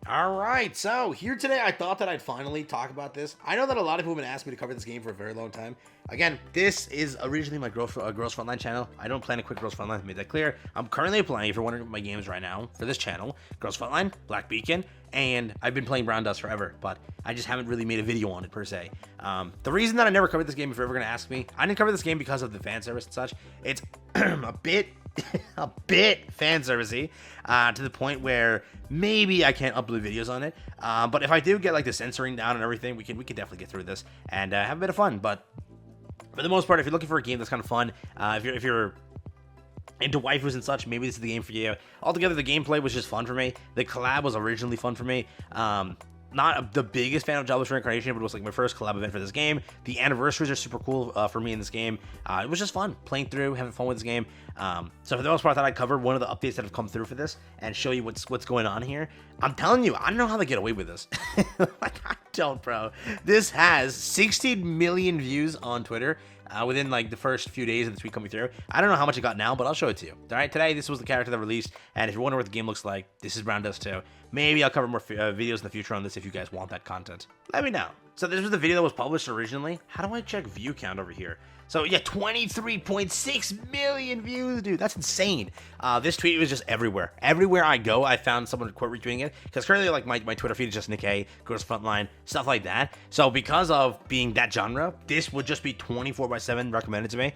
All right, so here today, I thought that I'd finally talk about this. I know that a lot of people have been asking me to cover this game for a very long time. Again, this is originally my Girls Frontline channel. I don't plan to quit Girls Frontline, made that clear. I'm currently playing, if you're wondering, my games right now for this channel, Girls Frontline, Black Beacon, and I've been playing Brown Dust forever, but I just haven't really made a video on it per se. The reason that I never covered this game, if you're ever going to ask me, I didn't cover this game because of the fan service and such. It's a bit fan servicey to the point where maybe I can't upload videos on it, but if I do get like the censoring down and everything, we can definitely get through this and have a bit of fun. But for the most part, if you're looking for a game that's kind of fun, if you're into waifus and such, maybe this is the game for you. Altogether, the gameplay was just fun for me. The collab was originally fun for me. Not the biggest fan of Jobless Reincarnation, but it was like my first collab event for this game. The anniversaries are super cool for me in this game. It was just fun playing through, having fun with this game. So for the most part, I thought I'd cover one of the updates that have come through for this and show you what's going on here. I'm telling you, I don't know how they get away with this. Like, I don't, bro. This has 16 million views on Twitter. Within like the first few days of the tweet coming through. I don't know how much it got now, but I'll show it to you. All right, today this was the character that released, and if you're wondering what the game looks like, this is Brown Dust 2. Maybe I'll cover more videos in the future on this if you guys want that content. Let me know. So this was the video that was published originally. How do I check view count over here? So yeah, 23.6 million views, dude. That's insane. This tweet was just everywhere. Everywhere I go, I found someone quote retweeting it. Because currently, like my Twitter feed is just Nick A, Girls Frontline, stuff like that. So because of being that genre, this would just be 24/7 recommended to me.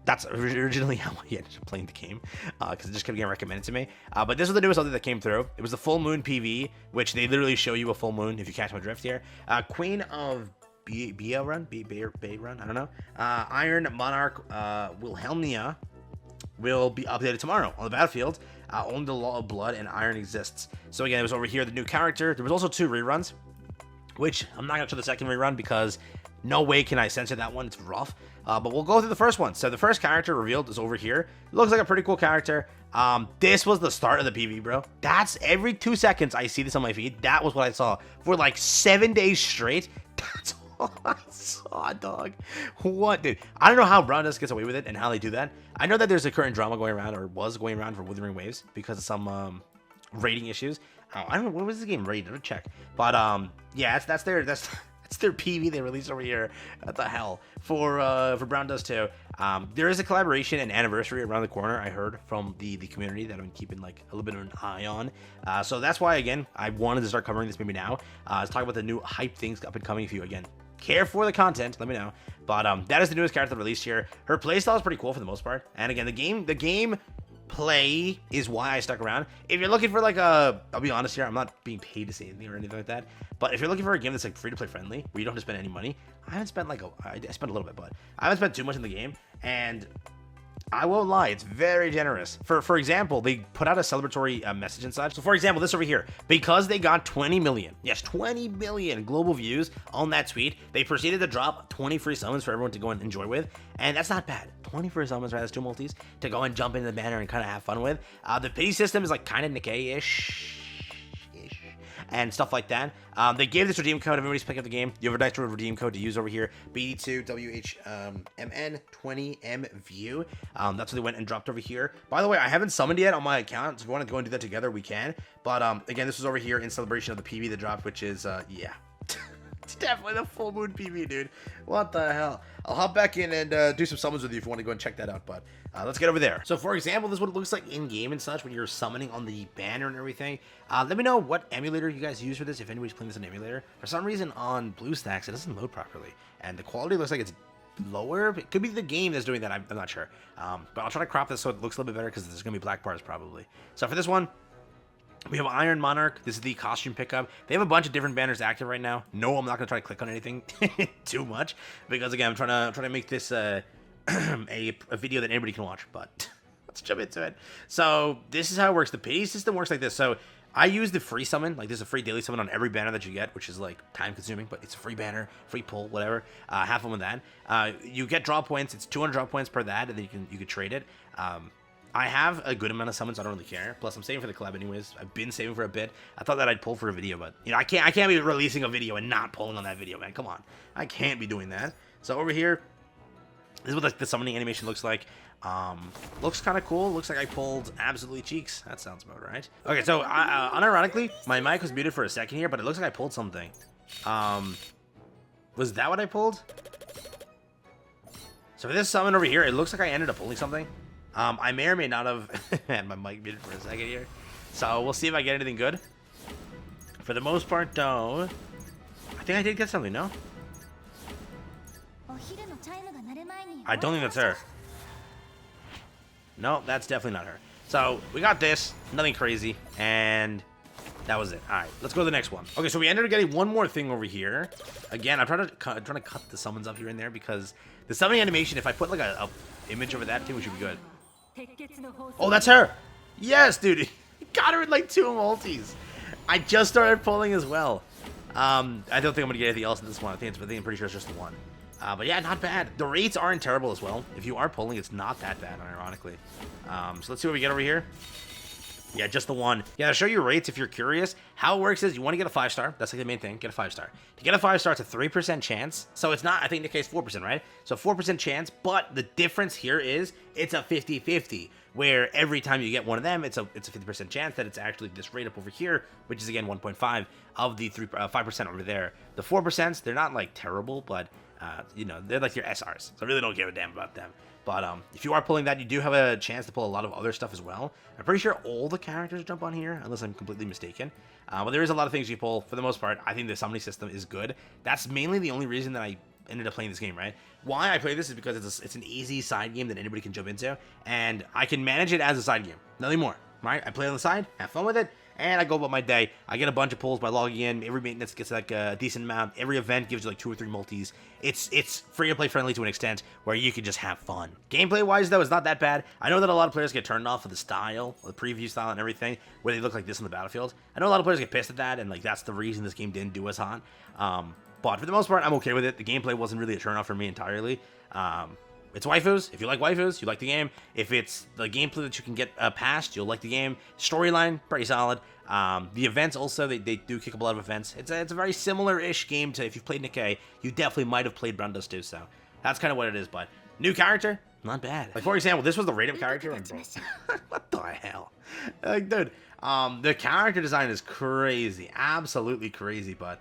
That's originally how I ended up playing the game, because it just kept getting recommended to me. But this was the newest update that came through. It was the full moon PV, which they literally show you a full moon if you catch my drift here. Queen of Bay Run, I don't know. Iron Monarch Wilhelmina will be updated tomorrow on the battlefield. Only the Law of Blood and Iron exists. So again, it was over here, the new character. There was also 2 reruns, which I'm not going to show the second rerun because no way can I censor that one. It's rough. But we'll go through the first one. So the first character revealed is over here. Looks like a pretty cool character. This was the start of the PV, bro. That's every 2 seconds I see this on my feed. That was what I saw for like 7 days straight. That's all I saw, dog. What, dude? I don't know how Brown Dust gets away with it and how they do that. I know that there's a current drama going around, or was going around, for Withering Waves because of some rating issues. I don't know, what was this game rated? Let me check. But yeah, that's their PV they released over here. What the hell? For Brown Dust 2. There is a collaboration and anniversary around the corner, I heard from the community that I've been keeping like a little bit of an eye on. So that's why, again, I wanted to start covering this maybe now. Let's talk about the new hype things up and coming for you. Again, care for the content, let me know. But that is the newest character released here. Her playstyle is pretty cool for the most part. And again, the game play is why I stuck around. If you're looking for like I'll be honest here, I'm not being paid to say anything or anything like that, but if you're looking for a game that's like free to play friendly, where you don't have to spend any money, I haven't spent like I spent a little bit, but I haven't spent too much in the game, and I won't lie, it's very generous. For example, they put out a celebratory message and such. So for example, this over here, because they got 20 million, yes, 20 million global views on that tweet, they proceeded to drop 20 free summons for everyone to go and enjoy with. And that's not bad. 20 free summons, right? That's 2 multis to go and jump into the banner and kind of have fun with. The pity system is like kind of Nikkei-ish. And stuff like that. They gave this redeem code. Everybody's picking up the game. You have a nice redeem code to use over here. BD2WHMN20MView. That's what they went and dropped over here. By the way, I haven't summoned yet on my account. So if you want to go and do that together, we can. But again, this was over here in celebration of the PV that dropped, which is, yeah. It's definitely the full moon PV, dude. What the hell? I'll hop back in and do some summons with you if you want to go and check that out. But let's get over there. So, for example, this is what it looks like in-game and such when you're summoning on the banner and everything. Let me know what emulator you guys use for this, if anybody's playing this on emulator. For some reason, on BlueStacks, it doesn't load properly. And the quality looks like it's lower. It could be the game that's doing that. I'm not sure. But I'll try to crop this so it looks a little bit better because there's going to be black bars probably. So, for this one, we have Iron Monarch. This is the costume pickup. They have a bunch of different banners active right now. No, I'm not gonna try to click on anything too much because again, I'm trying to make this a video that anybody can watch. But let's jump into it. So this is how it works. The pity system works like this. So I use the free summon. Like there's a free daily summon on every banner that you get, which is like time consuming, but it's a free banner, free pull, whatever. Have fun with that. You get draw points. It's 200 draw points per that, and then you can trade it. I have a good amount of summons, so I don't really care. Plus, I'm saving for the collab anyways. I've been saving for a bit. I thought that I'd pull for a video, but you know, I can't be releasing a video and not pulling on that video, man. Come on. I can't be doing that. So over here, This is what like the summoning animation looks like. Looks kind of cool. Looks like I pulled absolutely cheeks. That sounds about right. Okay, so unironically, my mic was muted for a second here, but it looks like I pulled something. Was that what I pulled? So for this summon over here, it looks like I ended up pulling something. I may or may not have had my mic muted for a second here. So we'll see if I get anything good. For the most part, though, I think I did get something, no? I don't think that's her. No, that's definitely not her. So we got this, nothing crazy, and that was it. All right, let's go to the next one. Okay, so we ended up getting one more thing over here. Again, I'm trying to cut the summons up here and there because the summoning animation, if I put like a image over that too, it should be good. Oh, that's her. Yes, dude. Got her in like 2 multis. I just started pulling as well. I don't think I'm gonna get anything else in this one. I think I'm pretty sure it's just the one. But yeah, not bad. The rates aren't terrible as well. If you are pulling, it's not that bad, ironically. So let's see what we get over here. Yeah, just the one. Yeah, I'll show you rates if you're curious. How it works is you want to get a 5-star. That's like the main thing. Get a 5-star. To get a 5-star, it's a 3% chance. So it's not, I think in the case, 4%, right? So 4% chance, but the difference here is it's a 50-50, where every time you get one of them, it's a 50% chance that it's actually this rate up over here, which is again 1.5 of the 5% over there. The 4%, they're not like terrible, but you know, they're like your SRs. So I really don't give a damn about them. But if you are pulling that, you do have a chance to pull a lot of other stuff as well. I'm pretty sure all the characters jump on here, unless I'm completely mistaken. But there is a lot of things you pull. For the most part, I think the summoning system is good. That's mainly the only reason that I ended up playing this game, right? Why I play this is because it's an easy side game that anybody can jump into, and I can manage it as a side game. Nothing more, right? I play on the side, have fun with it, and I go about my day. I get a bunch of pulls by logging in. Every maintenance gets like a decent amount. Every event gives you like 2 or 3 multis. It's free to play friendly to an extent where you can just have fun. Gameplay wise though, it's not that bad. I know that a lot of players get turned off of the style, the preview style and everything, where they look like this on the battlefield. I know a lot of players get pissed at that, and like that's the reason this game didn't do as hot. But for the most part, I'm okay with it. The gameplay wasn't really a turn off for me entirely. It's waifus. If you like waifus, you like the game. If it's the gameplay that you can get past, you'll like the game. Storyline, pretty solid. The events also, they do kick up a lot of events. It's a very similar-ish game to if you've played Nikkei. You definitely might have played Brown Dust too, so that's kind of what it is. But new character, not bad. Like, for example, this was the random character. What the hell? Like, dude, the character design is crazy. Absolutely crazy, but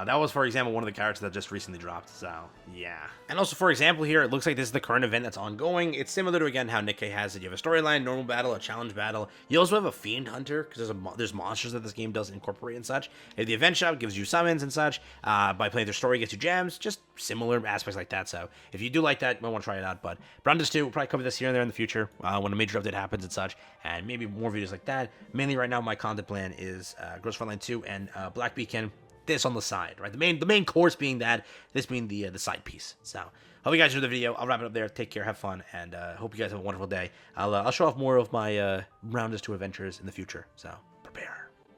that was, for example, one of the characters that just recently dropped, so yeah. And also, for example, here, it looks like this is the current event that's ongoing. It's similar to, again, how Nikkei has it. You have a storyline, normal battle, a challenge battle. You also have a Fiend Hunter, because there's monsters that this game does incorporate and such. And the event shop gives you summons and such. By playing their story, gets you gems. Just similar aspects like that, so if you do like that, you might want to try it out. But Brandis 2, we'll probably cover this here and there in the future, when a major update happens and such, and maybe more videos like that. Mainly right now, my content plan is Gross Frontline 2 and Black Beacon. This on the side, right? The main course being that, this being the side piece. So, hope you guys enjoyed the video. I'll wrap it up there. Take care, have fun, and hope you guys have a wonderful day. I'll show off more of my Roundest 2 adventures in the future. So.